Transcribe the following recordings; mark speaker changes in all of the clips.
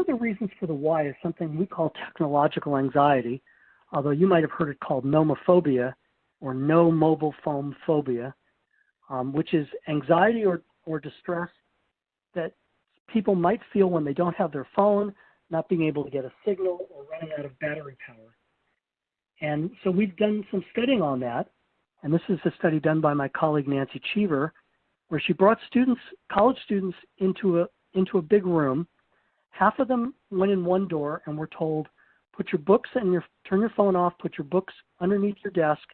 Speaker 1: of the reasons for the why is something we call technological anxiety, although you might have heard it called nomophobia or no mobile phone phobia, which is anxiety or distress that people might feel when they don't have their phone, not being able to get a signal, or running out of battery power. And so we've done some studying on that, and this is a study done by my colleague Nancy Cheever, where she brought college students into a big room. Half of them went in one door and were told, put your books and turn your phone off, put your books underneath your desk,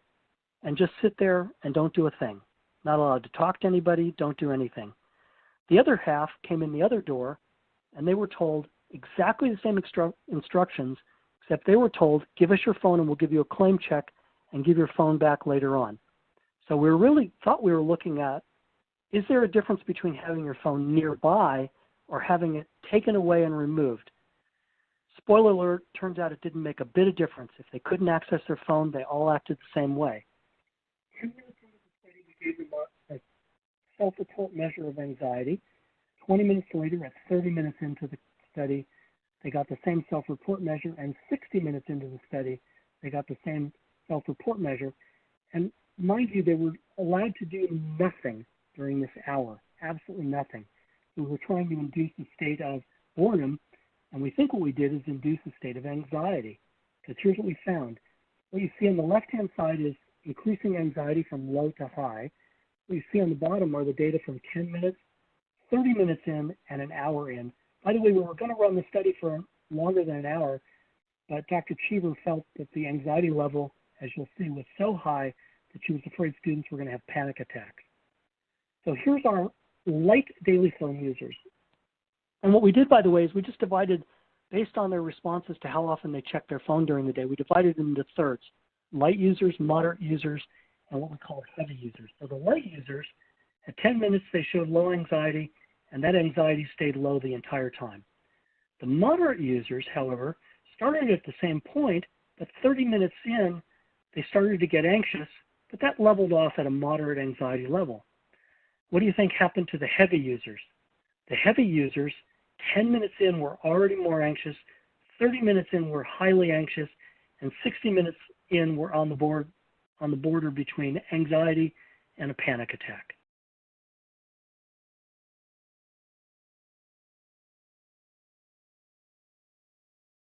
Speaker 1: and just sit there and don't do a thing. Not allowed to talk to anybody, don't do anything. The other half came in the other door, and they were told exactly the same instructions, except they were told, give us your phone and we'll give you a claim check and give your phone back later on. So we really thought we were looking at, is there a difference between having your phone nearby or having it taken away and removed? Spoiler alert, turns out it didn't make a bit of difference. If they couldn't access their phone, they all acted the same way. 10 minutes into the study, we gave them a self-report measure of anxiety. 20 minutes later, at 30 minutes into the study, they got the same self-report measure, and 60 minutes into the study, they got the same self-report measure. And mind you, they were allowed to do nothing during this hour, absolutely nothing. So we were trying to induce a state of boredom, and we think what we did is induce a state of anxiety. Because here's what we found. What you see on the left-hand side is increasing anxiety from low to high. What you see on the bottom are the data from 10 minutes, 30 minutes in, and an hour in. By the way, we were going to run the study for longer than an hour, but Dr. Cheever felt that the anxiety level, as you'll see, was so high that she was afraid students were going to have panic attacks. So here's our light daily phone users. And what we did, by the way, is we just divided, based on their responses to how often they check their phone during the day, we divided them into thirds: light users, moderate users, and what we call heavy users. So the light users, at 10 minutes, they showed low anxiety, and that anxiety stayed low the entire time. The moderate users, however, started at the same point, but 30 minutes in, they started to get anxious, but that leveled off at a moderate anxiety level. What do you think happened to the heavy users? The heavy users, 10 minutes in, were already more anxious, 30 minutes in were highly anxious, and 60 minutes in were on the border between anxiety and a panic attack.